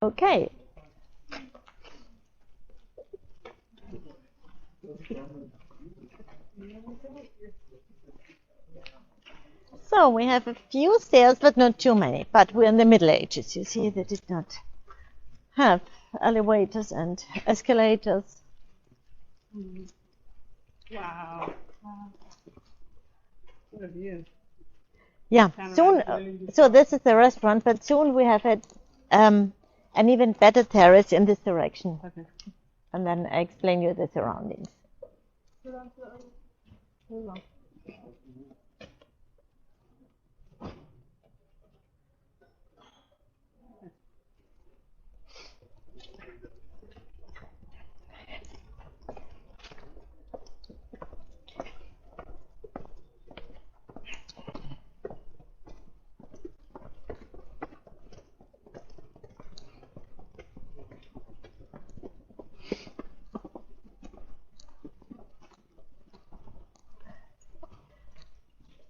Okay. So we have a few stairs, but not too many. But we're in the Middle Ages. You see, they did not have elevators and escalators. Wow. What a view. Yeah, soon, so this is the restaurant, but soon we have an even better terrace in this direction. Okay. And then I explain you the surroundings.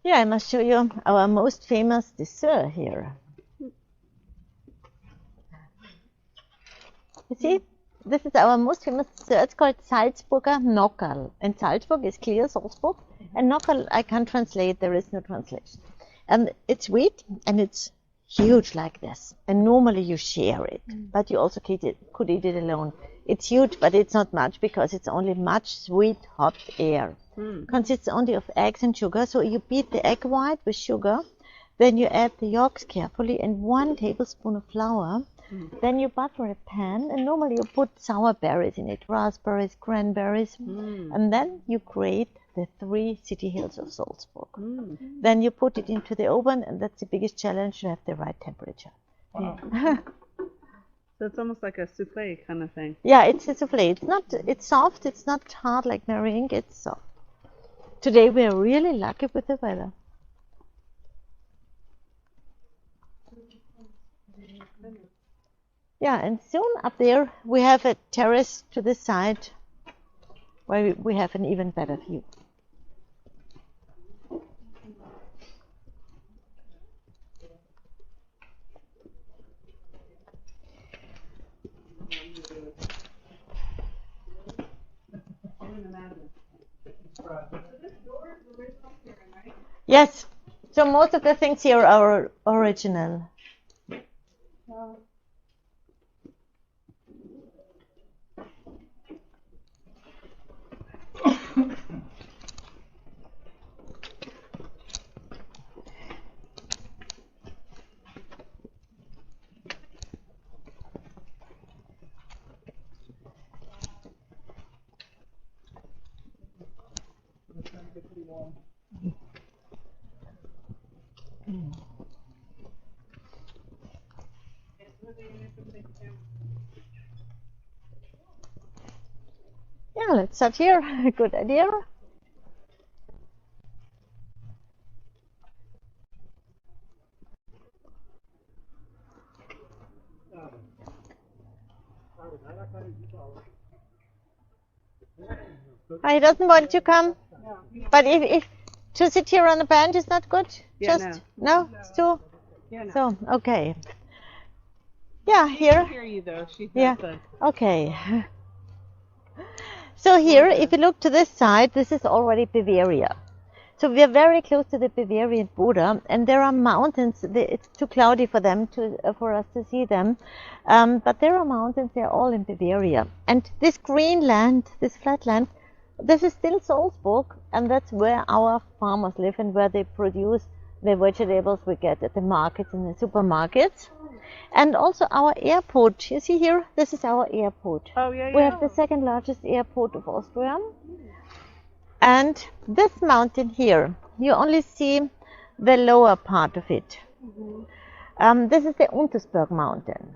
Yeah, I must show you our most famous dessert here. You see, this is our most famous dessert. It's called Salzburger Nockerl. And Salzburg is clear, Salzburg. And Nockerl, I can't translate, there is no translation. And it's sweet and it's huge like this. And normally you share it, but you also could eat it alone. It's huge, but it's not much because it's only much sweet hot air. Consists only of eggs and sugar. So you beat the egg white with sugar, then you add the yolks carefully and 1 tablespoon of flour. Then you butter a pan, and normally you put sour berries in it, raspberries, cranberries, and then you grate the 3 city hills of Salzburg. Then you put it into the oven, and that's the biggest challenge, to have the right temperature. Wow. So it's almost like a souffle kind of thing. Yeah, it's a souffle. It's soft, it's not hard like meringue, it's soft. Today we are really lucky with the weather. Yeah, and soon up there we have a terrace to the side where we have an even better view. Yes, so most of the things here are original. Yeah, let's start here. Good idea. He doesn't want to come, but if to sit here on the bench is not good. Yeah, Just no, it's too. Yeah, no. So okay. Yeah, here. I hear you though. She's Yeah. not the... Okay. So here, if you look to this side, this is already Bavaria. So we are very close to the Bavarian border, and there are mountains. It's too cloudy for them for us to see them, but there are mountains. They're all in Bavaria, and this green land, this flat land, this is still Salzburg, and that's where our farmers live and where they produce the vegetables we get at the markets and the supermarkets. And also our airport. You see here, this is our airport. Oh, yeah, We yeah. have the second largest airport of Austria. And this mountain here, you only see the lower part of it. This is the Untersberg mountain,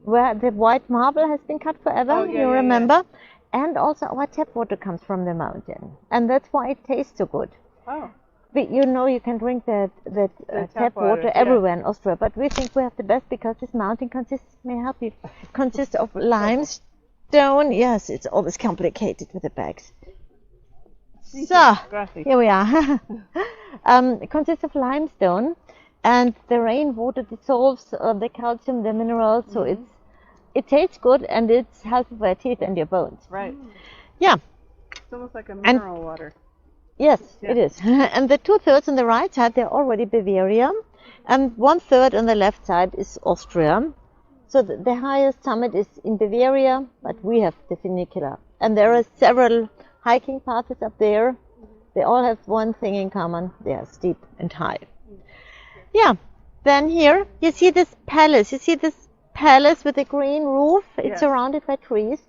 where the white marble has been cut forever, Oh, yeah, you yeah, remember? And also our tap water comes from the mountain. And that's why it tastes so good. Oh, But you know you can drink that tap water yeah. everywhere in Austria, but we think we have the best because this mountain consists of limestone. Yes, it's always complicated with the bags. So, gracias. here we are. It consists of limestone, and the rainwater dissolves the calcium, the minerals, so it's it tastes good and it's healthy for your teeth and your bones. Right. Yeah. It's almost like a mineral water. Yes, Yeah. it is. And the 2/3 on the right side, they're already Bavaria, and 1/3 on the left side is Austria. So the highest summit is in Bavaria, but we have the funicular. And there are several hiking paths up there. They all have one thing in common: they are steep and high. Yeah. Then here you see this palace. You see this palace with a green roof. It's Yes. surrounded by trees.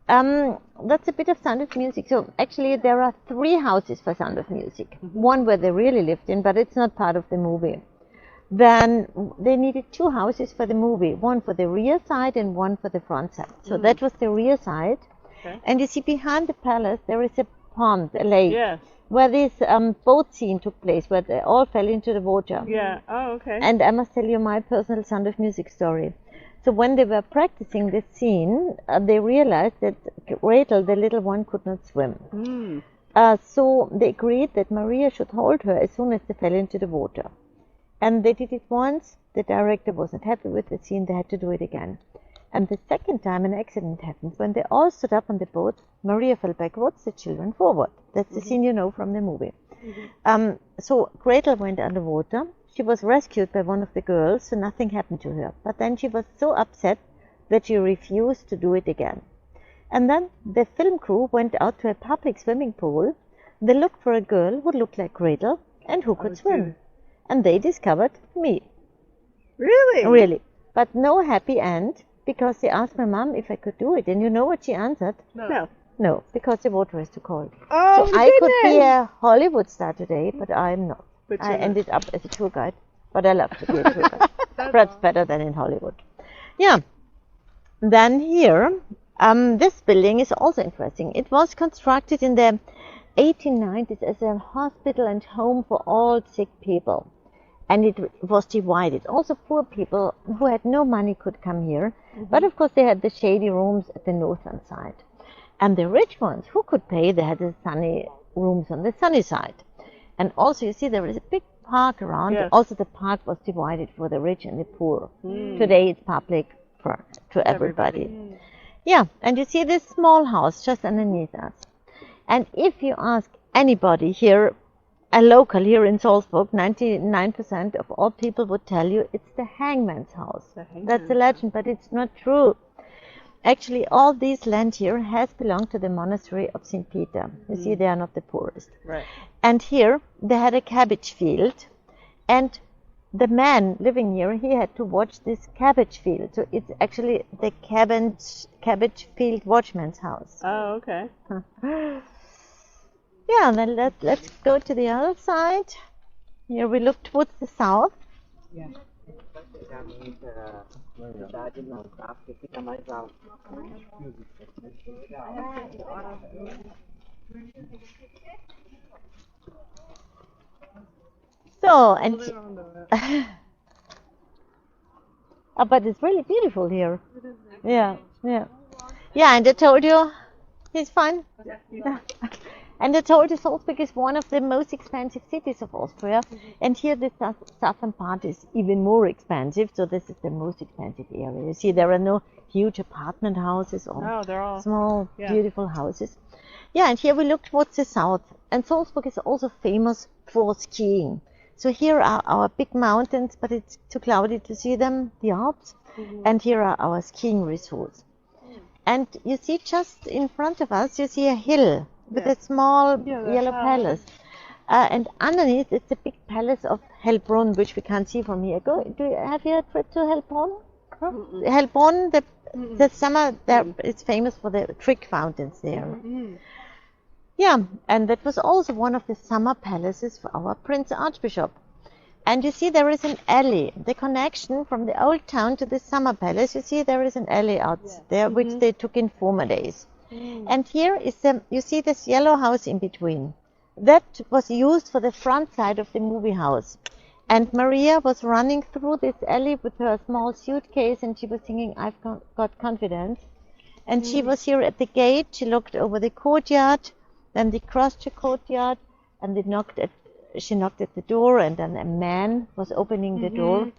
That's a bit of Sound of Music. So actually there are 3 houses for Sound of Music. One where they really lived in, but it's not part of the movie. Then they needed 2 houses for the movie, one for the rear side and one for the front side. So that was the rear side. Okay. And you see behind the palace there is a pond, a lake, Yes. where this boat scene took place, where they all fell into the water. Yeah. Oh, okay. And I must tell you my personal Sound of Music story. So when they were practicing this scene, they realized that Gretel, the little one, could not swim. So they agreed that Maria should hold her as soon as they fell into the water. And they did it once. The director wasn't happy with the scene. They had to do it again. And the second time an accident happened. When they all stood up on the boat, Maria fell backwards, the children forward. That's the scene you know from the movie. So Gretel went underwater. She was rescued by one of the girls, so nothing happened to her. But then she was so upset that she refused to do it again. And then the film crew went out to a public swimming pool. They looked for a girl who looked like Gretel and who could swim. And they discovered me. Really? Really. But no happy end, because they asked my mom if I could do it. And you know what she answered? No. No, because the water is too cold. Oh, So I could be a Hollywood star today, but I'm not. But I you're not. ended up as a tour guide, but I love to be a tour guide. Perhaps better than in Hollywood. Yeah. Then here, this building is also interesting. It was constructed in the 1890s as a hospital and home for all sick people. And it was divided. Also poor people who had no money could come here. But of course they had the shady rooms at the northern side. And the rich ones who could pay, they had the sunny rooms on the sunny side. And also, you see, there is a big park around. Yes. Also, the park was divided for the rich and the poor. Today, it's public to everybody. Yeah, and you see this small house just underneath us. And if you ask anybody here, a local here in Salzburg, 99% of all people would tell you it's the hangman's house. That's a legend, but it's not true. Actually, all this land here has belonged to the monastery of St. Peter. You see, they are not the poorest. Right. And here, they had a cabbage field. And the man living here, he had to watch this cabbage field. So it's actually the cabbage field watchman's house. Oh, okay. Yeah, then let's go to the other side. Here we look towards the south. Yeah. So, and but it's really beautiful here. Yeah, yeah. Yeah, and I told you, he's fine. Yeah. And I told you Salzburg is one of the most expensive cities of Austria. And here the southern part is even more expensive. So this is the most expensive area. You see, there are no huge apartment houses or No, they're all small, beautiful houses. Yeah, and here we look towards the south. And Salzburg is also famous for skiing. So here are our big mountains, but it's too cloudy to see them, the Alps. And here are our skiing resorts. And you see just in front of us, you see a hill with a small yellow palace. And underneath it's a big palace of Hellbrunn, which we can't see from here. Have you a trip to Hellbrunn? Hellbrunn, the summer, it's famous for the trick fountains there. Yeah, and that was also one of the summer palaces for our Prince Archbishop. And you see there is an alley, the connection from the old town to the summer palace. You see there is an alley out there, which they took in former days. And here is you see this yellow house in between. That was used for the front side of the movie house. And Maria was running through this alley with her small suitcase, and she was singing, "I've got confidence." And she was here at the gate. She looked over the courtyard. Then they crossed the courtyard, and she knocked at the door, and then a man was opening the door.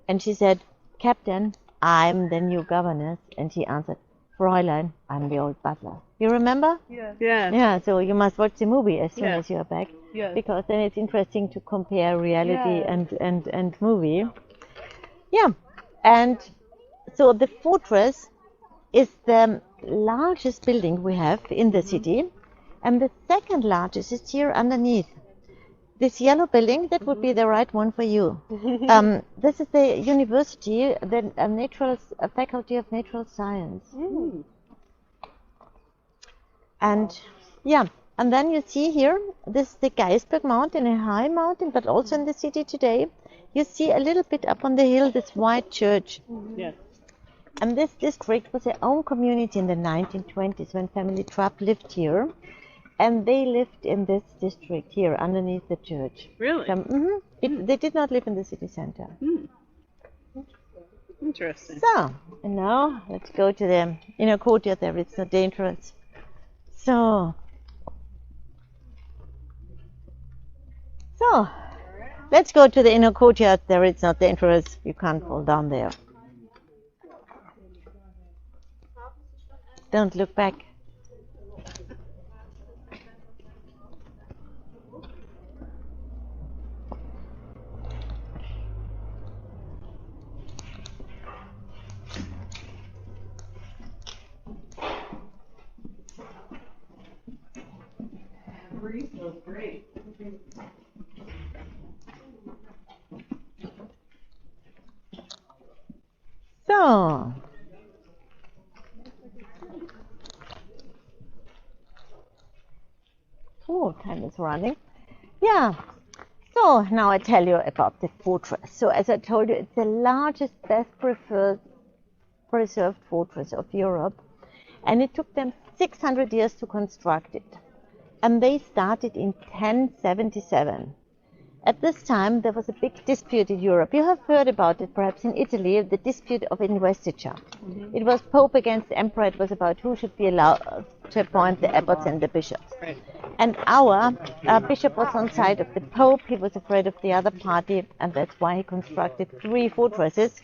And she said, "Captain, I'm the new governess. And she answered, Fräulein, I'm the old butler. You remember? Yes. Yeah, so you must watch the movie as soon Yeah. as you are back. Yes. Because then it's interesting to compare reality Yes. and movie. Yeah, and so the fortress is the largest building we have in the city, and the second largest is here underneath. This yellow building, that would be the right one for you. This is the university, the faculty of natural science. And yeah, and then you see here, this is the Geisberg mountain, a high mountain, but also in the city today. You see a little bit up on the hill this white church. Yes. And this district was their own community in the 1920s when family Trapp lived here. And they lived in this district here underneath the church. Really? They did not live in the city center. Interesting. So, and now let's go to the inner courtyard there. It's not dangerous. So, let's go to the inner courtyard there. It's not dangerous. You can't fall down there. Don't look back. Great. So, time is running. Yeah. So now I tell you about the fortress. So as I told you, it's the largest, best preserved fortress of Europe, and it took them 600 years to construct it. And they started in 1077. At this time, there was a big dispute in Europe. You have heard about it, perhaps in Italy, the dispute of investiture. It was Pope against the Emperor. It was about who should be allowed to appoint the abbots and the bishops. Right. And our bishop was on side of the Pope. He was afraid of the other party, and that's why he constructed 3 fortresses.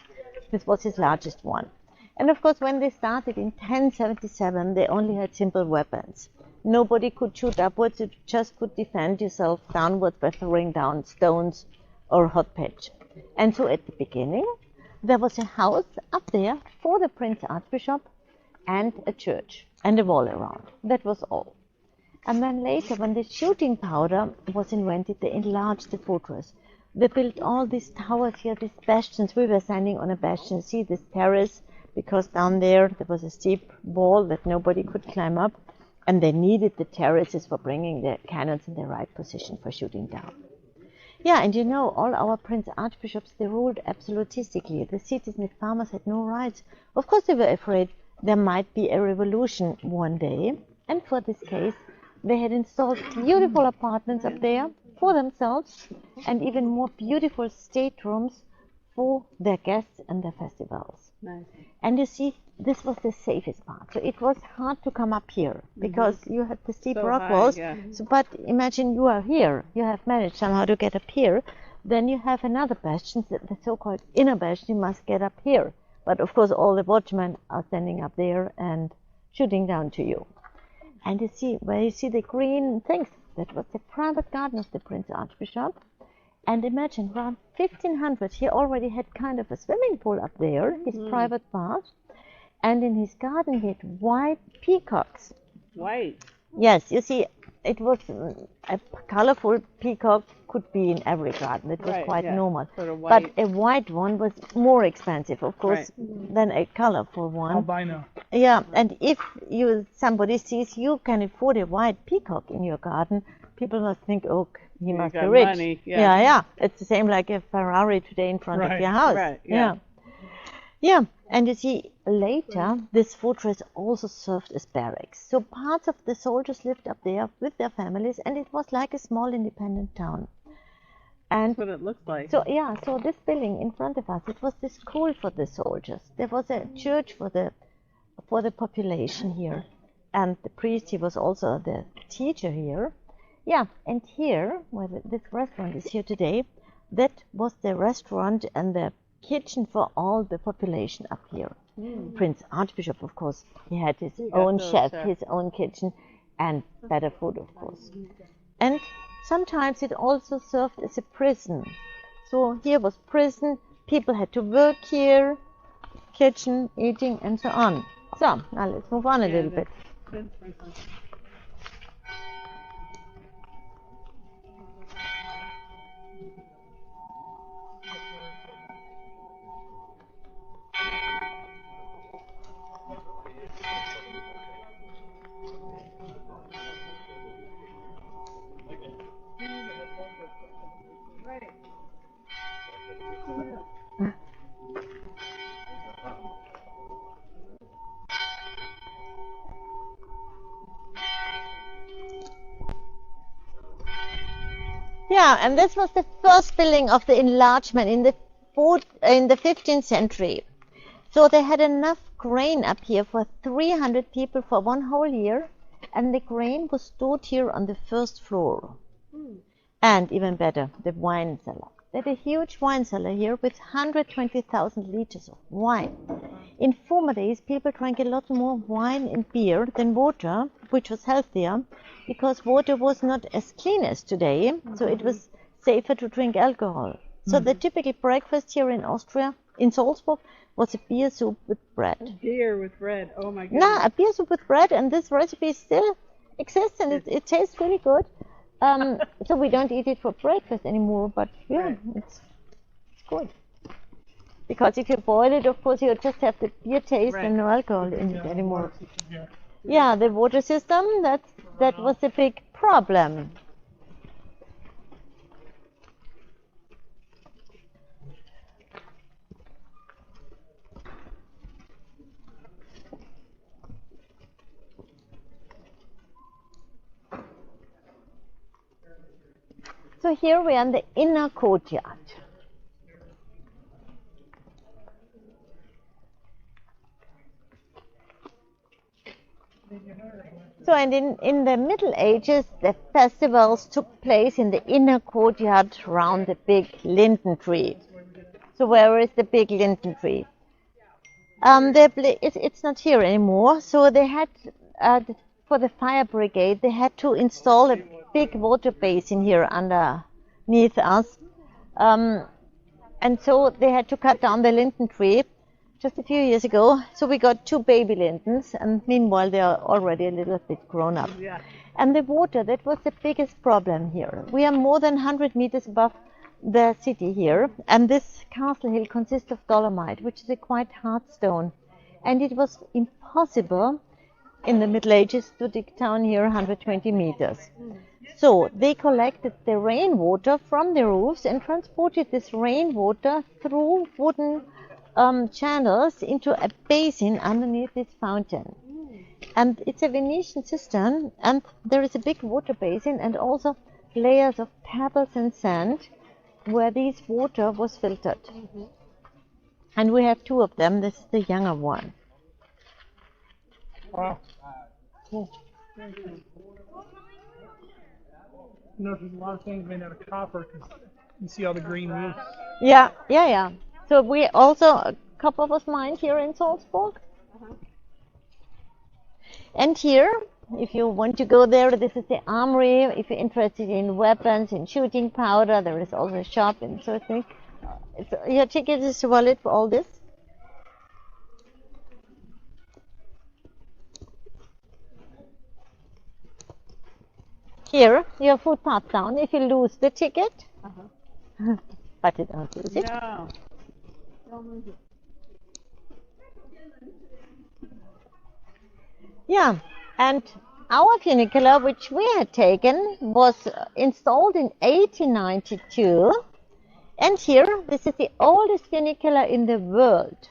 This was his largest one. And of course, when they started in 1077, they only had simple weapons. Nobody could shoot upwards, you just could defend yourself downwards by throwing down stones or hot pitch. And so at the beginning, there was a house up there for the Prince Archbishop and a church and a wall around. That was all. And then later, when the shooting powder was invented, they enlarged the fortress. They built all these towers here, these bastions. We were standing on a bastion. See this terrace, because down there was a steep wall that nobody could climb up. And they needed the terraces for bringing the cannons in the right position for shooting down. Yeah, and you know, all our Prince Archbishops, they ruled absolutistically. The cities and the farmers had no rights. Of course, they were afraid there might be a revolution one day. And for this case, they had installed beautiful apartments up there for themselves and even more beautiful staterooms for their guests and their festivals. Nice. And you see, this was the safest part. So it was hard to come up here because you had the steep rock walls. Yeah. So, but imagine you are here. You have managed somehow to get up here. Then you have another bastion, the so-called inner bastion. You must get up here. But of course, all the watchmen are standing up there and shooting down to you. And you see, where you see the green things, that was the private garden of the Prince Archbishop. And imagine, around 1500, he already had kind of a swimming pool up there, his private bath. And in his garden, he had white peacocks. White? Yes, you see, it was a colorful peacock could be in every garden. It was quite normal. Sort of white. But a white one was more expensive, of course, than a colorful one. Albino. Yeah, and if somebody sees you can afford a white peacock in your garden, people must think, oh, he must be rich. Money. Yeah. It's the same like a Ferrari today in front of your house. Right. Yeah, and you see, later, this fortress also served as barracks. So parts of the soldiers lived up there with their families, and it was like a small independent town. And That's what it looks like. so, yeah, so this building in front of us, it was the school for the soldiers. There was a church for the population here. And the priest, he was also the teacher here. Yeah, and here, where this restaurant is here today, that was the restaurant and the kitchen for all the population up here. Prince Archbishop, of course, he had his got own the chef, chef. his own kitchen, and better food, of course. And sometimes it also served as a prison. So here was prison, people had to work here, kitchen, eating, and so on. So, now let's move on a little bit. Yeah, and this was the first building of the enlargement in the 15th century. So they had enough grain up here for 300 people for one whole year, and the grain was stored here on the first floor. And even better, the wine cellar. They had a huge wine cellar here with 120,000 liters of wine. In former days, people drank a lot more wine and beer than water, which was healthier, because water was not as clean as today, so it was safer to drink alcohol. So the typical breakfast here in Austria, in Salzburg, was a beer soup with bread. Beer with bread. Oh my goodness. Yeah, a beer soup with bread, and this recipe still exists, and it tastes really good. So we don't eat it for breakfast anymore, but yeah, Right. it's good. Because if you boil it, of course, you just have the beer taste Right. and no alcohol in it anymore. Yeah, the water system, that was a big problem. So here we are in the inner courtyard. So, and in the Middle Ages, the festivals took place in the inner courtyard around the big linden tree. So where is the big linden tree? It's not here anymore. So they had, for the fire brigade, they had to install a big water basin here underneath us. And so they had to cut down the linden tree just a few years ago. So we got 2 baby lindens, and meanwhile they are already a little bit grown up. Yeah. And the water, that was the biggest problem here. We are more than 100 meters above the city here, and this castle hill consists of dolomite, which is a quite hard stone. And it was impossible in the Middle Ages to dig down here 120 meters. So they collected the rainwater from the roofs and transported this rainwater through wooden channels into a basin underneath this fountain. And it's a Venetian cistern, and there is a big water basin and also layers of pebbles and sand where this water was filtered. And we have 2 of them. This is the younger one. Wow. Cool. You know, there's a lot of things made out of copper because you see all the green roofs. Yeah. So we also, copper was mined here in Salzburg. And here, if you want to go there, this is the armory. If you're interested in weapons, in shooting powder, there is also a shop and so thing. Your ticket is valid for all this. Here, your foot pass down if you lose the ticket. But you don't lose it. No. Don't lose it. Yeah, and our funicular, which we had taken, was installed in 1892. And here, this is the oldest funicular in the world.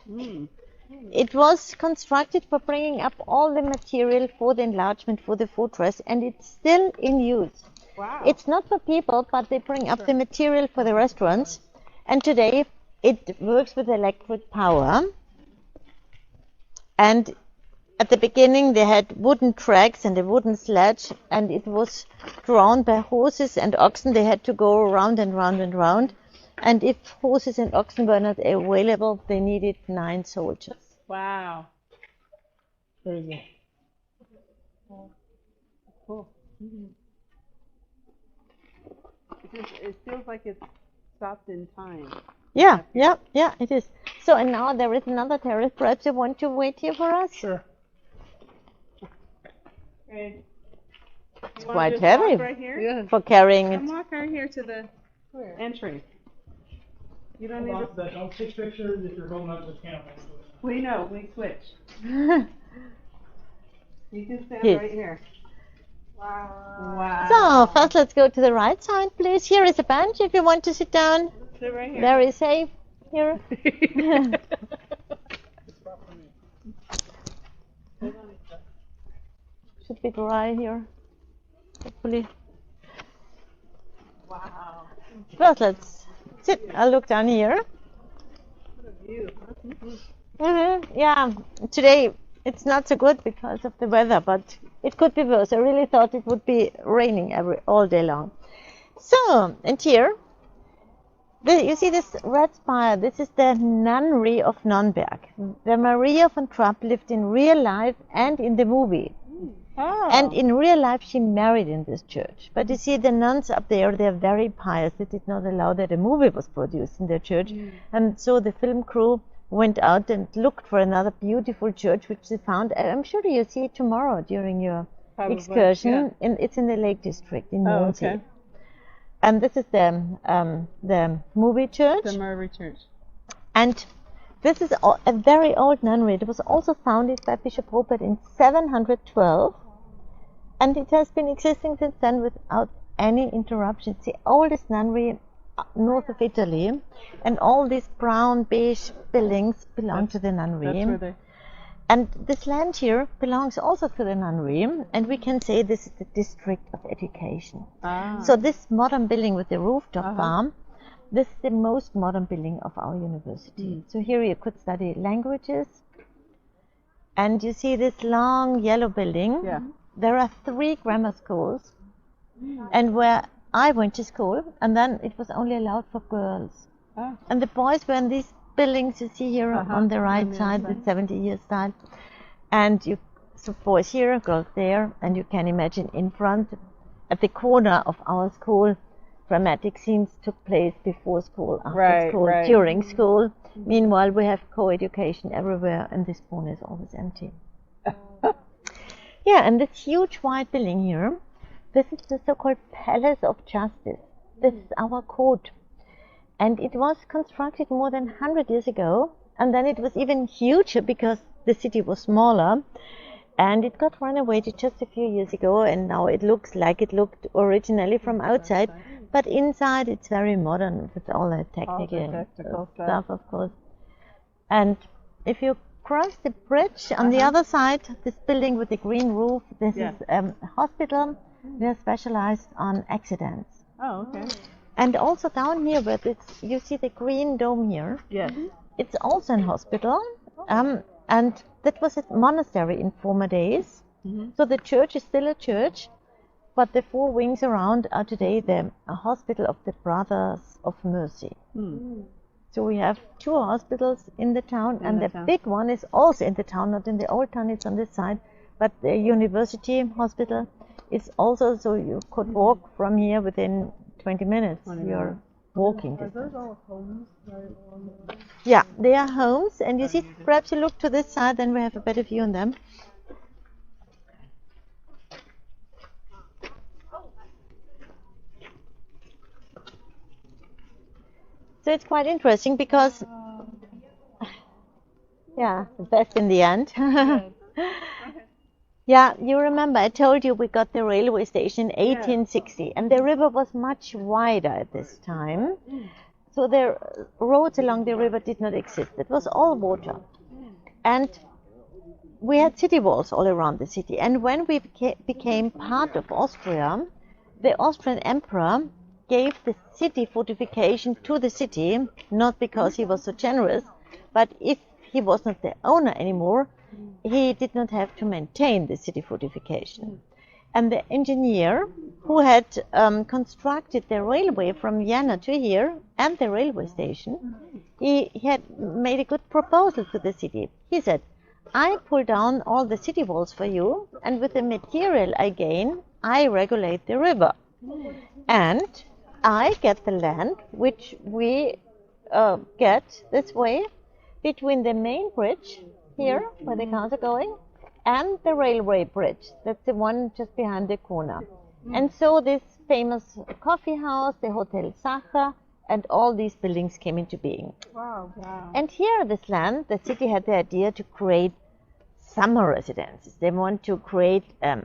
It was constructed for bringing up all the material for the enlargement for the fortress, and it's still in use. Wow. It's not for people, but they bring up the material for the restaurants. And today, it works with electric power. And at the beginning, they had wooden tracks and a wooden sledge, and it was drawn by horses and oxen. They had to go round and round and round. And if horses and oxen were not available, they needed 9 soldiers. Wow. Crazy. Cool. It feels like it's stopped in time. Yeah, it is. So, and now there is another terrace. Perhaps you want to wait here for us? Sure. Okay. It's quite heavy Right here? for carrying Come it. walk right here to the entry. You don't need to. Don't take pictures if you're going up the campus. We know. We switch. You can stand Yes. right here. Wow. So, first let's go to the right side, please. Here is a bench if you want to sit down. Sit right here. Very safe here. Should be dry here, hopefully. Wow. First, let's sit. I'll look down here. What a view. Yeah, today it's not so good because of the weather, but it could be worse. I really thought it would be raining all day long. So, and here, you see this red spire. This is the nunnery of Nürnberg, where Maria von Trapp lived in real life and in the movie. Oh. And in real life, she married in this church. But you see, the nuns up there, they're very pious. They did not allow that a movie was produced in their church. And so the film crew went out and looked for another beautiful church, which they found. I'm sure you'll see it tomorrow during your excursion. Yeah. It's in the Lake District in Oh, Mondsee. okay. And this is the movie church. The Murray Church. And this is a very old nunnery. It was also founded by Bishop Rupert in 712. And it has been existing since then without any interruption. It's the oldest nunnery north of Italy. And all these brown, beige buildings belong to the nunnery. That's where they... And this land here belongs also to the nunnery. And we can say this is the district of education. Ah. So this modern building with the rooftop farm, this is the most modern building of our university. So here you could study languages. And you see this long yellow building. Yeah. There are 3 grammar schools. And where I went to school, and then it was only allowed for girls. Ah. And the boys were in these buildings you see here on the right side, the 70-year style. And so boys here, girls there, and you can imagine in front, at the corner of our school, dramatic scenes took place before school, after school, during school. Meanwhile, we have co-education everywhere, and this corner is always empty. Yeah, and this huge white building here, this is the so-called Palace of Justice. This is our court. And it was constructed more than 100 years ago, and then it was even huger because the city was smaller. And it got renovated just a few years ago, and now it looks like it looked originally from outside. But inside it's very modern with all the technical stuff, of course. And if you cross the bridge on the other side, this building with the green roof, this is a hospital. They're specialized on accidents. Oh, okay. And also down here, where you see the green dome here. Yes. It's also a hospital. And that was a monastery in former days. So the church is still a church, but the 4 wings around are today the hospital of the Brothers of Mercy. So we have 2 hospitals in the town, and the big one is also in the town, not in the old town, it's on this side. But the university hospital is also, so you could walk from here within 20 minutes. You're walking distance. Are those all homes? Yeah, they are homes, and you see, perhaps you look to this side, then we have a better view on them. So it's quite interesting because, yeah, the best in the end. Yeah, you remember I told you we got the railway station in 1860, and the river was much wider at this time. So the roads along the river did not exist. It was all water. And we had city walls all around the city. And when we became part of Austria, the Austrian emperor gave the city fortification to the city, not because he was so generous, but if he was not the owner anymore, he did not have to maintain the city fortification. And the engineer who had constructed the railway from Vienna to here and the railway station, he had made a good proposal to the city. He said, I pull down all the city walls for you, and with the material I gain, I regulate the river. And I get the land, which we get this way, between the main bridge here, where the cars are going, and the railway bridge. That's the one just behind the corner. And so this famous coffee house, the Hotel Sacher, and all these buildings came into being. Wow. Wow. And here, this land, the city had the idea to create summer residences. They want to create a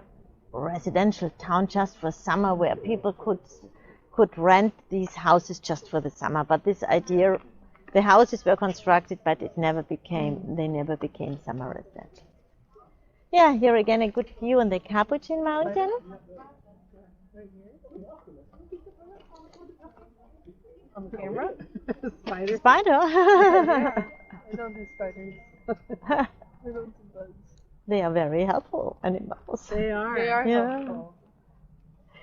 residential town just for summer, where people could rent these houses just for the summer. But this idea, the houses were constructed, but they never became summer residential. Yeah, here again a good view on the Capuchin Mountain. On camera? Spider. Spider. I don't do spiders. I don't do bugs. They are very helpful animals. They are. They are Yeah. helpful.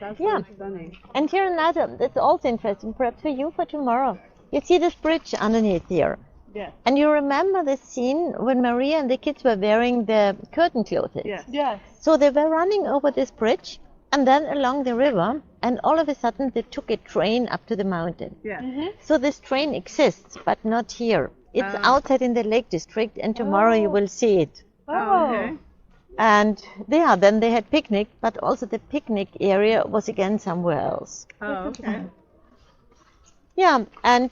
That's Yeah. stunning. And here another, that's also interesting, perhaps for you for tomorrow. You see this bridge underneath here. Yes. And you remember the scene when Maria and the kids were wearing the curtain clothes? Yes. Yes. So they were running over this bridge and then along the river, and all of a sudden they took a train up to the mountain. Yes. So this train exists, but not here. It's outside in the Lake District, and tomorrow you will see it. Oh, okay. And yeah, then they had picnic, but also the picnic area was again somewhere else. Oh, okay. Yeah, and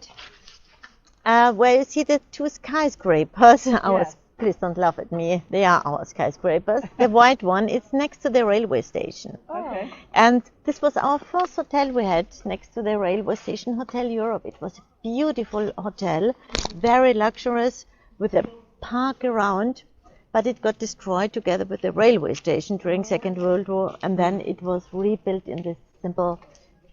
where you see the two skyscrapers, ours, please don't laugh at me, they are our skyscrapers. The white one is next to the railway station. Okay. And this was our first hotel we had next to the railway station, Hotel Europe. It was a beautiful hotel, very luxurious, with a park around, but it got destroyed together with the railway station during Second World War, and then it was rebuilt in this simple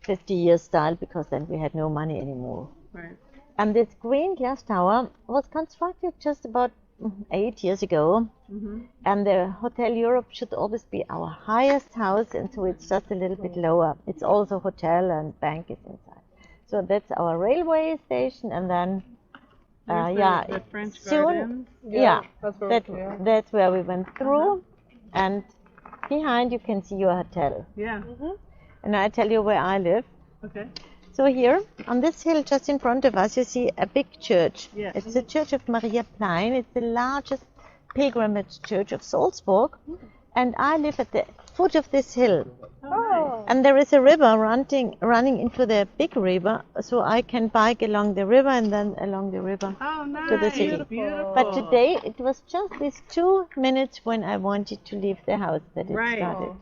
50-year style, because then we had no money anymore. Right. And this green glass tower was constructed just about 8 years ago, and the Hotel Europe should always be our highest house, and so it's just a little bit lower. It's also hotel and bank is inside. So that's our railway station, and then The French soon, Garden. that's where we went through, and behind you can see your hotel. Yeah. And I tell you where I live. Okay. So here, on this hill just in front of us, you see a big church. Yes. It's the Church of Maria Plein. It's the largest pilgrimage church of Salzburg. And I live at the foot of this hill. Oh. And there is a river running into the big river, so I can bike along the river and then along the river Oh, nice. to the city. Beautiful. But today it was just these 2 minutes when I wanted to leave the house that it Right. started.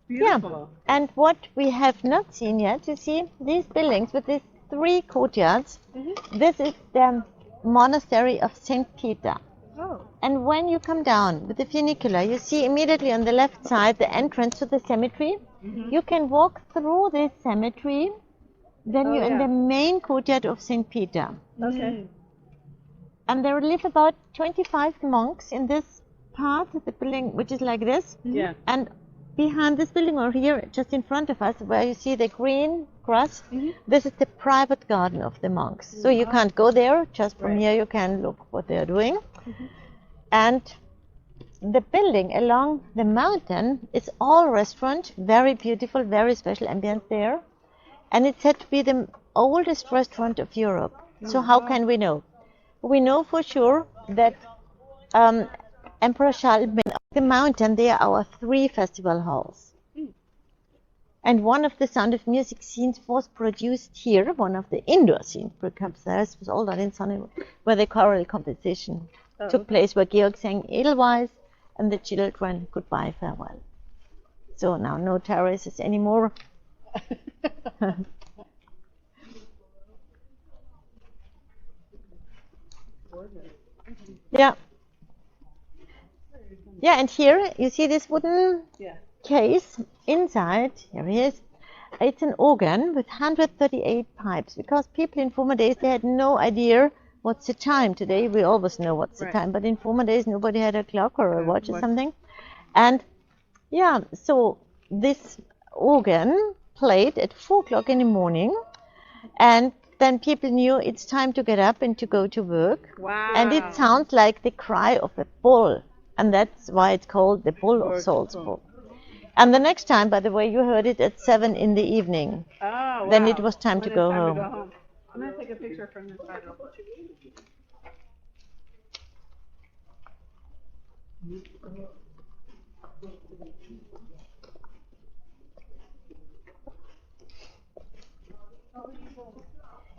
Beautiful. And what we have not seen yet, you see these buildings with these 3 courtyards. This is the monastery of St. Peter. Oh. And when you come down with the funicular, you see immediately on the left side the entrance to the cemetery. You can walk through this cemetery, then you're in the main courtyard of St. Peter. Okay. And there live about 25 monks in this part of the building, which is like this. Yeah. And behind this building, or here, just in front of us, where you see the green grass, this is the private garden of the monks. So you can't go there, just from here you can look what they are doing. And the building along the mountain is all restaurant, very beautiful, very special ambience there. And it's said to be the oldest restaurant of Europe. So how can we know? We know for sure that Emperor Charles on the mountain, there are our 3 festival halls. And one of the Sound of Music scenes was produced here, one of the indoor scenes, because this was all done in Sonnenberg, where the choral composition took place, where Georg sang Edelweiss and the children Goodbye, Farewell. So now no terraces anymore. Yeah. Yeah, and here you see this wooden case inside. Here it is. It's an organ with 138 pipes, because people in former days, they had no idea what's the time. Today we always know what's the time, but in former days nobody had a clock or a watch or something. And Yeah, so this organ played at 4 o'clock in the morning, and then people knew it's time to get up and to go to work. Wow. And it sounds like the cry of a bull, and that's why it's called the Bull of Salzburg. And the next time, by the way, you heard it at 7 in the evening. Oh, Then wow. it was time When to it's go time home. to go home. I'm going to take a picture from this side real quick.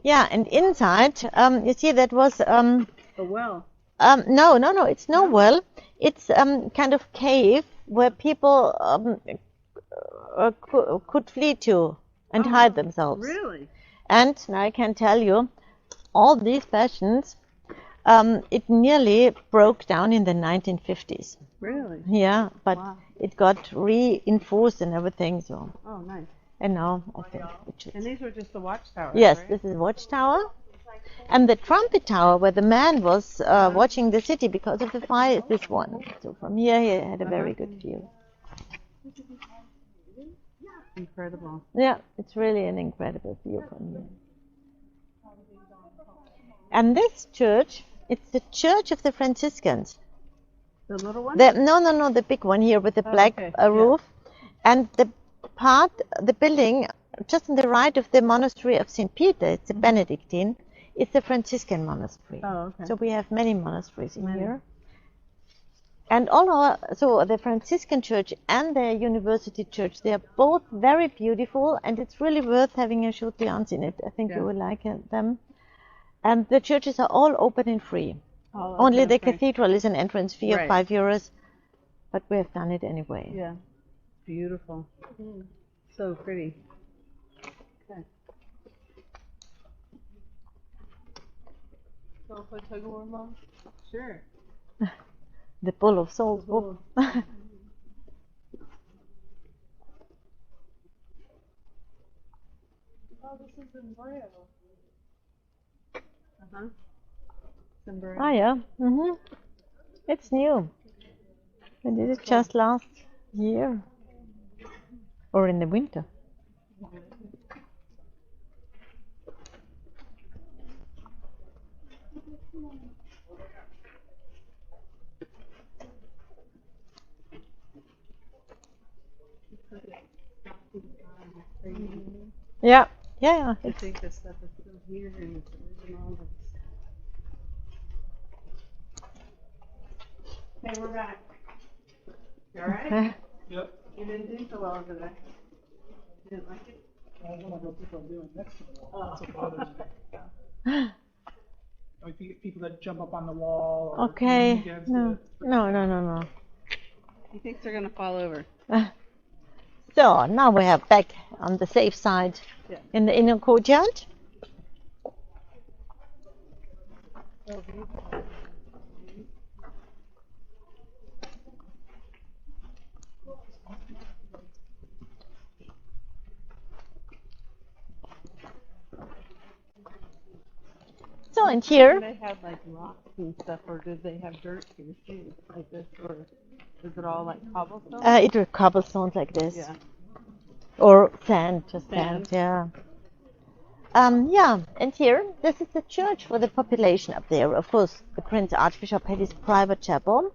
Yeah, and inside, you see that was A well. no, it's no well. It's kind of cave where people could flee to and hide themselves. Really? And now I can tell you, all these passions, it nearly broke down in the 1950s. Really? Yeah, but Wow. it got reinforced and everything. So, Oh, nice. and now I think it should. And these were just the watchtowers, Yes, right? this is Watchtower. And the trumpet tower where the man was watching the city because of the fire is this one. So from here he had a very good view. Incredible. Yeah, it's really an incredible view from here. And this church, it's the Church of the Franciscans. The little one? No, the big one here with the black okay, roof. And the building just on the right of the monastery of St. Peter, it's a Benedictine, it's the Franciscan monastery. Oh, okay. So we have many monasteries in here. And so the Franciscan church and the university church, they are both very beautiful, and it's really worth having a short glance in it. I think you will like them. And the churches are all open and free. Oh, Only the okay. cathedral is an entrance fee of Right. €5, but we have done it anyway. Yeah. Beautiful. So pretty. Okay. So if I take one, Mom? Sure. The Bull of Salzburg. Oh, this is in Braille. Uh-huh. Ah, yeah. It's new. I did it just last year. Or in the winter. Yeah. I think this stuff is still here and it's original. Hey, we're back. You alright? Yep. You didn't do so well today. You didn't like it? I don't know what people are doing next to the wall. That's what bothers me. Like people that jump up on the wall. Or Okay. lean against No. it. No. He thinks they're gonna fall over. So now we are back on the safe side in the inner courtyard. So and here, They had like rocks and stuff, or did they have dirt here too, like this, or is it all like cobblestone? it was cobblestones like this. Yeah. Or sand, just Sand. sand, yeah. And here, this is the church for the population up there. Of course, the Prince Archbishop had his private chapel.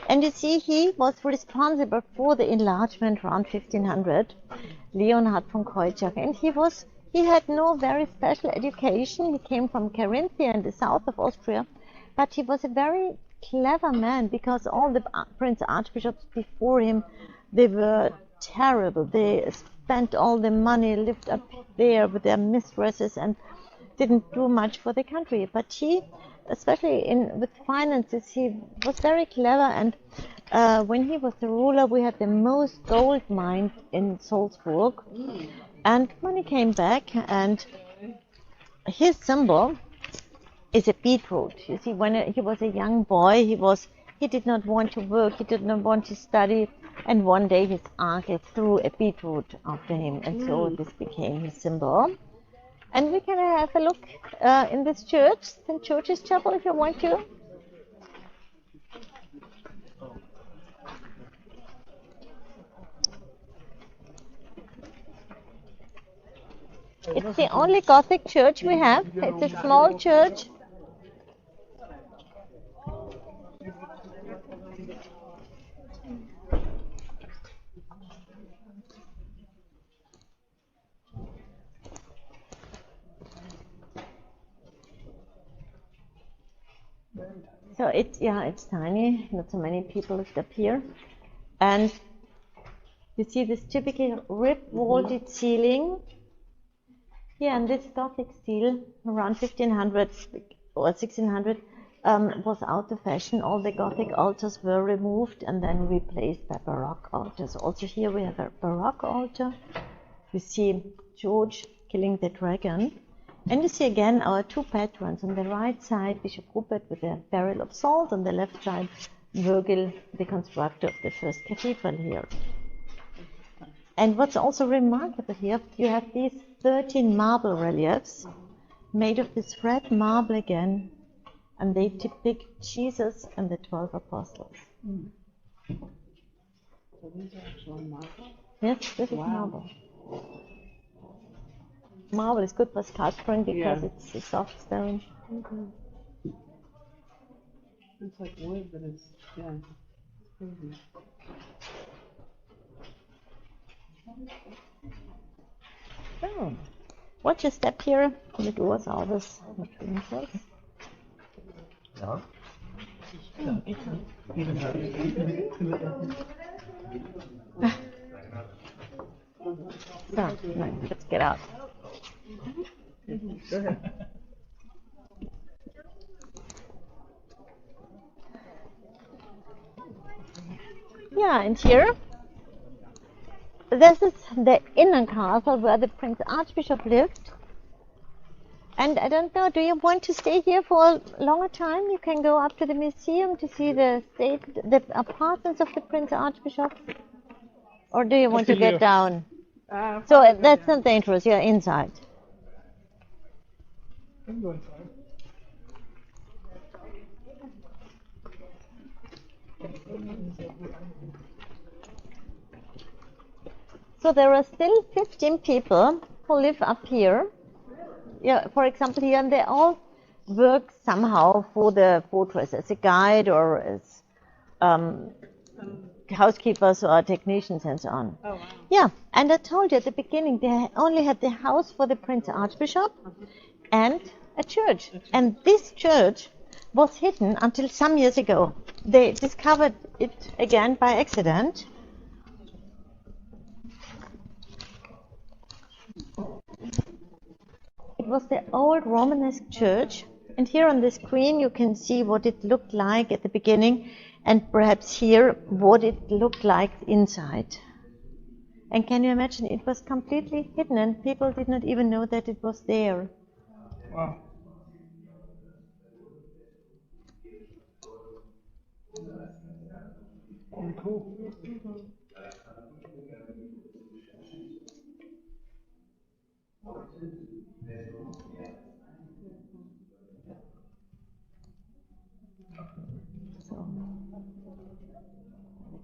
And you see, he was responsible for the enlargement around 1500, Leonhard von Keutschach. And he had no very special education. He came from Carinthia in the south of Austria. But he was a very clever man, because all the Prince Archbishops before him, they were terrible. They spent all the money, lived up there with their mistresses, and didn't do much for the country. But he, especially with finances, he was very clever. And when he was the ruler, we had the most gold mine in Salzburg. And when he came back, and his symbol is a beetroot. You see, when he was a young boy, he did not want to work, he did not want to study, and one day his uncle threw a beetroot after him, and so this became his symbol. And we can have a look in this church, St. George's Chapel, if you want to. It's the only Gothic church we have. It's a small church. So it's tiny. Not so many people lived up here, and you see this typical rib-vaulted ceiling. Yeah, and this Gothic style around 1500 or 1600 was out of fashion. All the Gothic altars were removed and then replaced by Baroque altars. Also here we have a Baroque altar. You see George killing the dragon. And you see again our two patrons. On the right side, Bishop Rupert with a barrel of salt. On the left side, Virgil, the constructor of the first cathedral here. And what's also remarkable here, you have these 13 marble reliefs made of this red marble again, and they depict Jesus and the 12 apostles. So these are actually marble? Yes, this is marble. Marble is good for sculpturing because it's a soft stone. It's like wood, but it's crazy. Oh, watch a step here. The doors are always between themselves. Ja. So, no, let's get out. Go ahead. Yeah, and here, this is the inner castle where the Prince Archbishop lived. And I don't know, do you want to stay here for a longer time? You can go up to the museum to see the apartments of the Prince Archbishop. Or do you want to get down? So that's not dangerous, you're inside. I can go inside. So there are still 15 people who live up here. Yeah, for example, here, and they all work somehow for the fortress as a guide or as housekeepers or technicians and so on. Oh, wow. Yeah, and I told you at the beginning they only had the house for the Prince Archbishop and a church. And this church was hidden until some years ago. They discovered it again by accident. It was the old Romanesque church, and here on the screen you can see what it looked like at the beginning, and perhaps here what it looked like inside. And can you imagine, it was completely hidden and people did not even know that it was there. Wow. Very cool. So,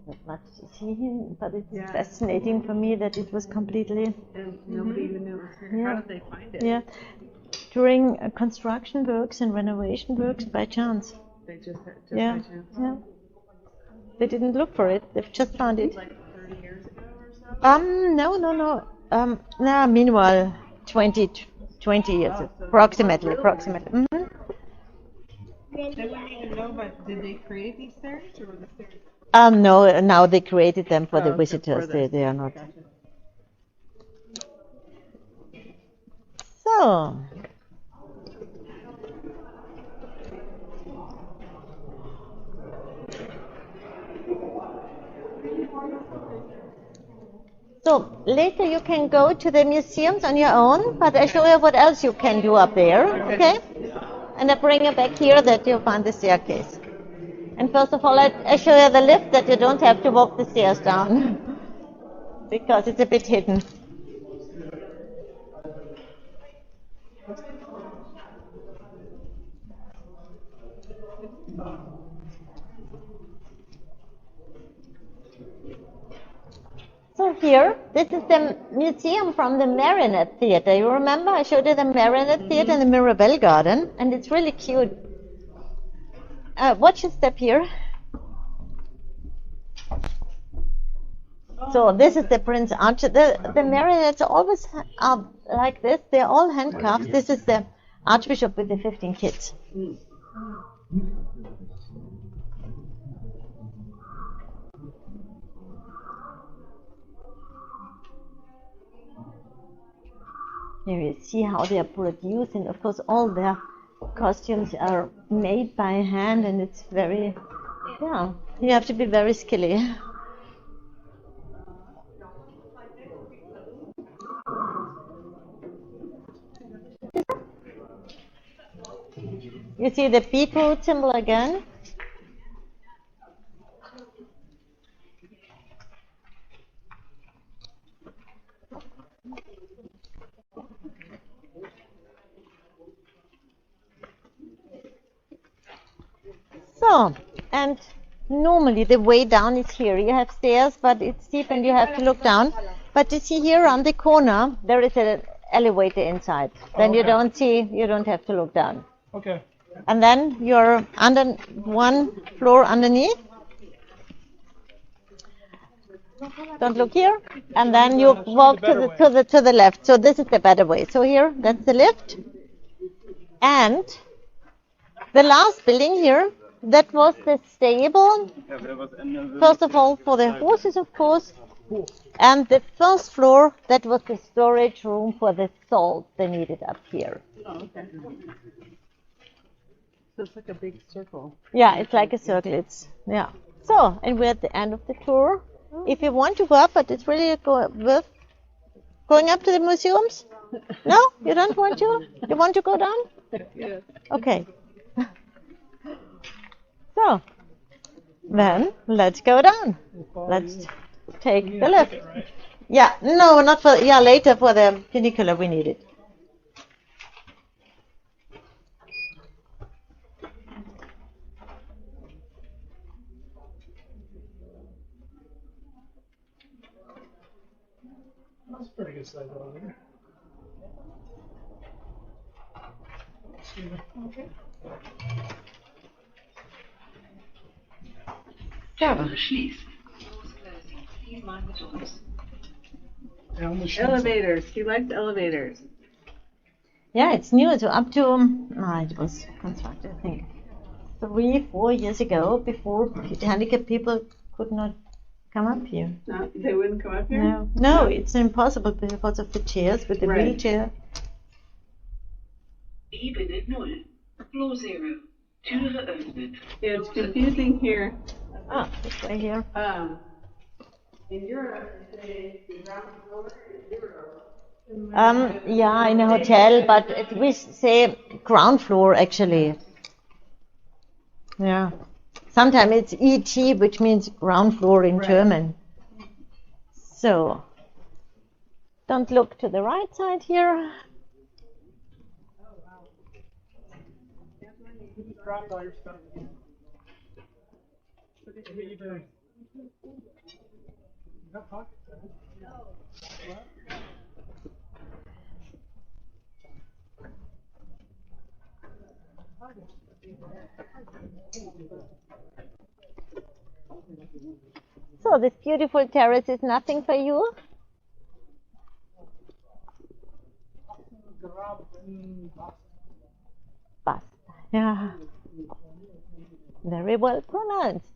not much to see him, but it's fascinating for me that it was completely. And nobody even knew it was here. How did they find it? Yeah, during construction works and renovation works by chance. They just by Yeah, chance. yeah. They didn't look for it. They've just found it. Like 30 years ago or so? No. Meanwhile, 20 years, so approximately. really? Mm-hmm. They wouldn't even know, but did they create these stairs or were the stairs? No, now they created them for the okay, visitors. for They are not. Gotcha. So, later you can go to the museums on your own, but I show you what else you can do up there, okay? And I bring you back here that you'll find the staircase. And first of all, I show you the lift that you don't have to walk the stairs down because it's a bit hidden. So here, this is the museum from the Marionette Theater. You remember I showed you the Marionette Theater in the Mirabelle Garden, and it's really cute. Watch your step here. So this is the Prince Archer. The marionettes always are like this. They're all handcuffed. This is the Archbishop with the 15 kids. Here you see how they are produced, and of course all their costumes are made by hand, and it's very, yeah, you have to be very skilly. You see the beetroot symbol again? So, and normally the way down is here. You have stairs, but it's steep and you have to look down. But you see here on the corner, there is an elevator inside. Then you don't see, you don't have to look down. Okay. And then you're under one floor underneath. Don't look here. And then you walk to the left. So this is the better way. So here, that's the lift. And the last building here, that was the stable, first of all, for the horses, of course. And the first floor, that was the storage room for the salt they needed up here. Oh, okay. So it's like a big circle. Yeah, it's like a circle. It's, yeah. So, and we're at the end of the tour. If you want to go up, but it's really worth going up to the museums? No? You don't want to? You want to go down? Yes. Okay. So, then let's go down. Let's take the lift. Yeah, no, not for, yeah, later for the funicular we need it. That's a pretty good size over there. Excuse me. Okay. Elevators. He likes elevators. Yeah, it's new. So up to, it was constructed, I think, 3-4 years ago, before handicapped people could not come up here. No, they wouldn't come up here? No, it's impossible because of the chairs with the wheelchair. Ebene 0, floor 0, Türe öffnet. Yeah, it's confusing here. Ah, it's right here. In Europe, they say the ground floor is 0. Yeah, in a hotel, but we say ground floor actually. Yeah. Sometimes it's ET, which means ground floor in German. So, don't look to the right side here. You just dropped all your stuff. What are you doing? You got pockets? No. What? So this beautiful terrace is nothing for you? Basta. Yeah. Very well pronounced.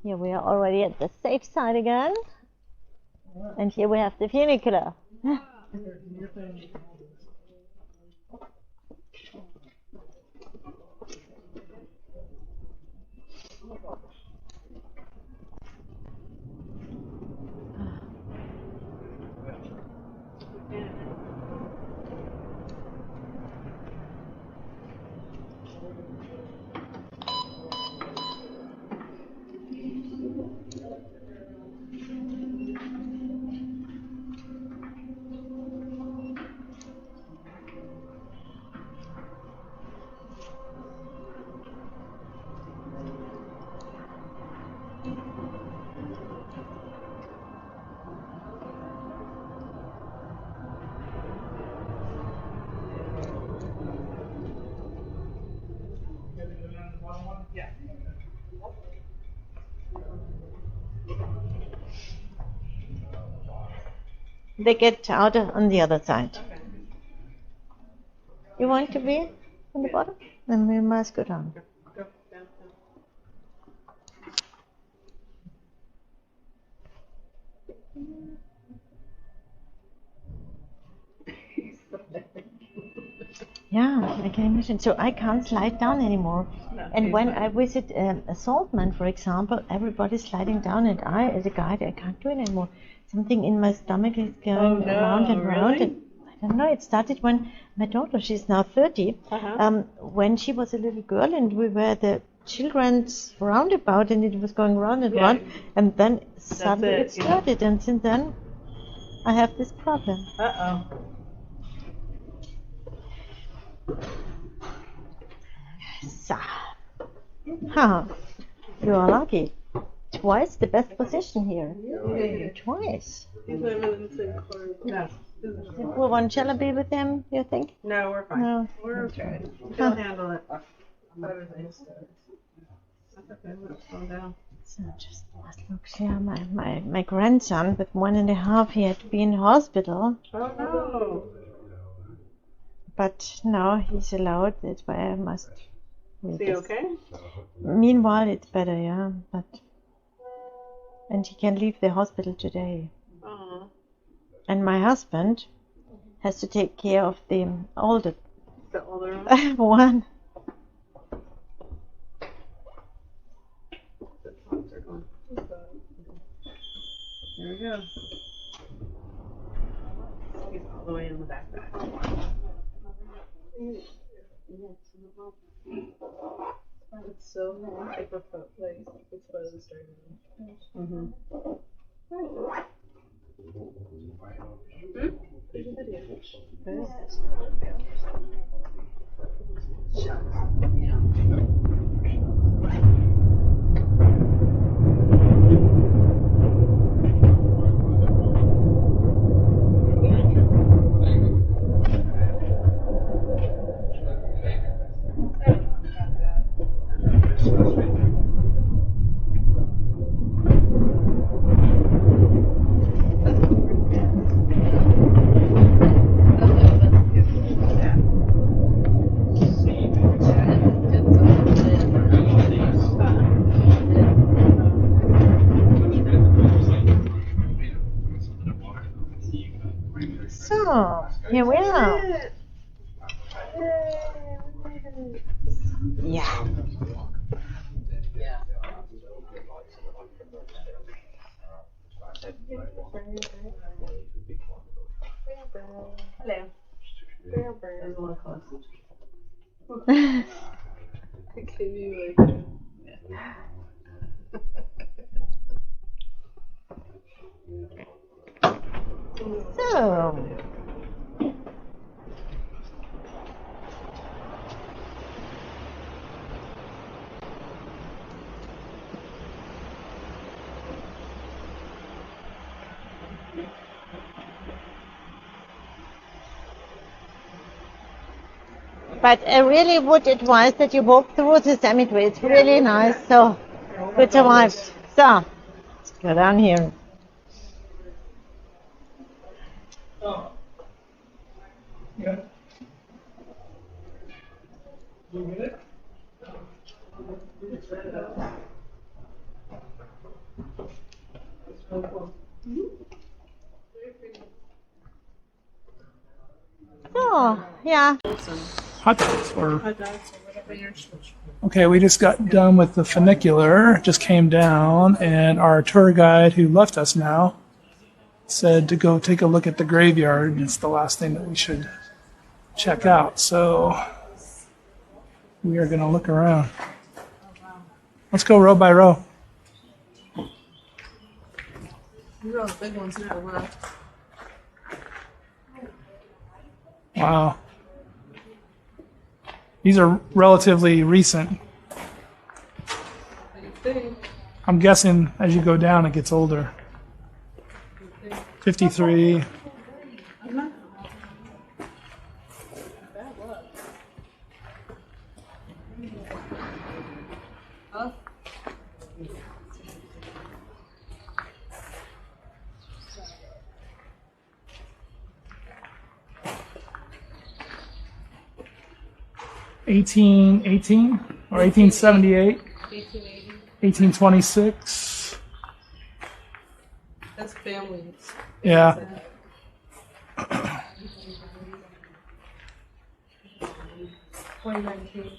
Here we are already at the safe side again. And here we have the funicular. they get out on the other side. You want to be on the bottom? Then we must go down. Go down. Yeah, I can imagine. So I can't slide down anymore. And when I visit a saltman, for example, everybody's sliding down, and I, as a guide, I can't do it anymore. Something in my stomach is going round and round. Really? And I don't know. It started when my daughter, she's now 30, when she was a little girl, and we were the children's roundabout, and it was going round and round, and then suddenly it started, and since then I have this problem. So, you are lucky. Twice the best position here. Twice. These live in the same corner. No. We want Shalaby with them, you think? No, we're fine. No. We're okay. She'll handle it. Everything's that's okay. Let's calm down. So just look here, my grandson with 1.5, he had to be in hospital. Oh no. But now he's allowed, that's why I must. Is he okay? Meanwhile, it's better, yeah. And he can leave the hospital today. And my husband has to take care of the older one. There we go. He's all the way in the backpack. It's so nice. Like a place. It's supposed to start. So, here we are. Yeah. Hello. There's a little close. It can be like. So, but I really would advise that you walk through the cemetery. It's really nice. So, good survived. So, let's go down here. Oh. Yeah. You get it? So, yeah. Hot dogs or okay, we just got done with the funicular, just came down, and our tour guide who left us now said to go take a look at the graveyard, and it's the last thing that we should check out. So we are going to look around. Let's go row by row. These are all the big ones now, huh? Wow. These are relatively recent. I'm guessing as you go down it gets older. 53. 1818 or 1878, 1880. 1826. That's families. Yeah. 2019.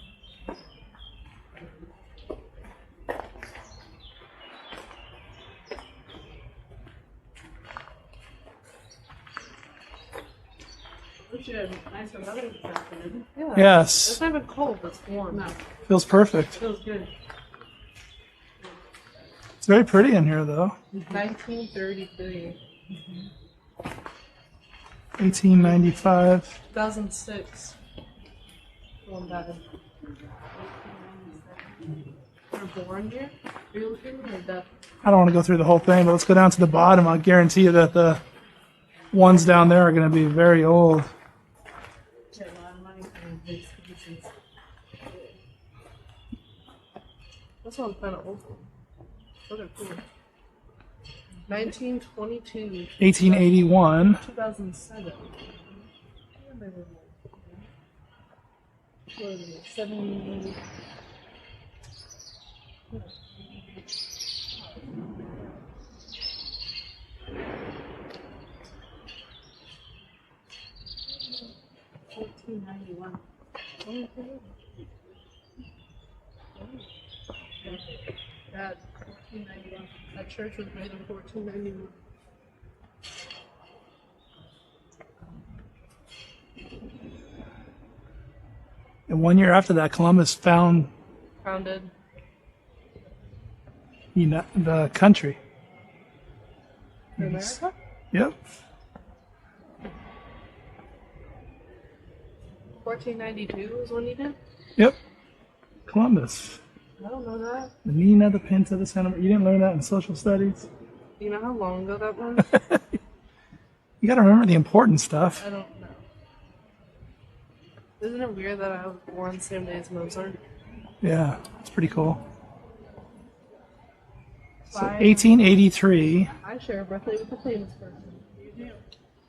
We should have nicer weather this afternoon. Yeah. Yes. It's not even cold, it's warm. No. Feels perfect. Feels good. It's very pretty in here, though. 1933. 1895. 2006. One died. You're born here? Are you looking like that? I don't want to go through the whole thing, but let's go down to the bottom. I'll guarantee you that the ones down there are going to be very old. Pay a lot of money for these pieces. This one's kind of old. Those are cool. 1922. 1881. 2007. What is it? 70. $14.91. That $14.91. That church was made in $14.91. And 1 year after that, Columbus founded the country. America? Yep. 1492 was when he did? Yep. Columbus. I don't know that. The Nina, the Pinta, the Santa. You didn't learn that in social studies. Do you know how long ago that was? You got to remember the important stuff. I don't know. Isn't it weird that I was born the same day as Mozart? Yeah, it's pretty cool. So 1883. I share a birthday with a famous person. You do.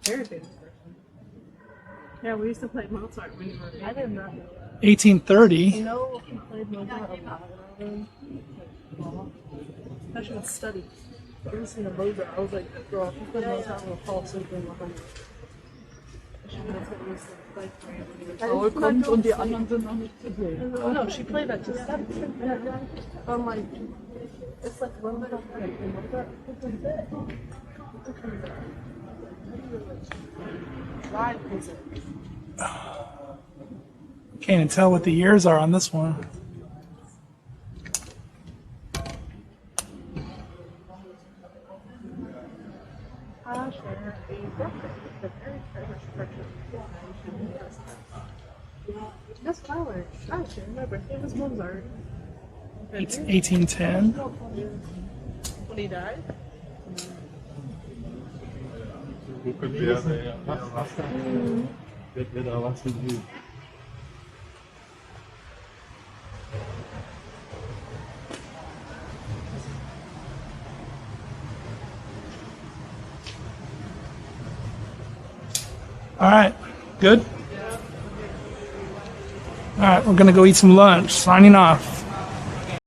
Very famous person. Yeah, we used to play Mozart when you were I did not know that. 1830. You know, we played Mozart a lot of especially with studies. I was listening to Mozart. I was like, that girl, if you play Mozart, I'm going to fall asleep in behind you. That's what we used to play for. Kommt und die anderen sind noch nicht zu sehen. Oh no, she played that to study. I'm like, it's like a little bit of like Mozart. Live music. Can't even tell what the years are on this one. I share a birthday with a very famous person. That's flower. I share my birthday was Mozart. 1810. When he died? All right, good? All right, we're going to go eat some lunch. Signing off.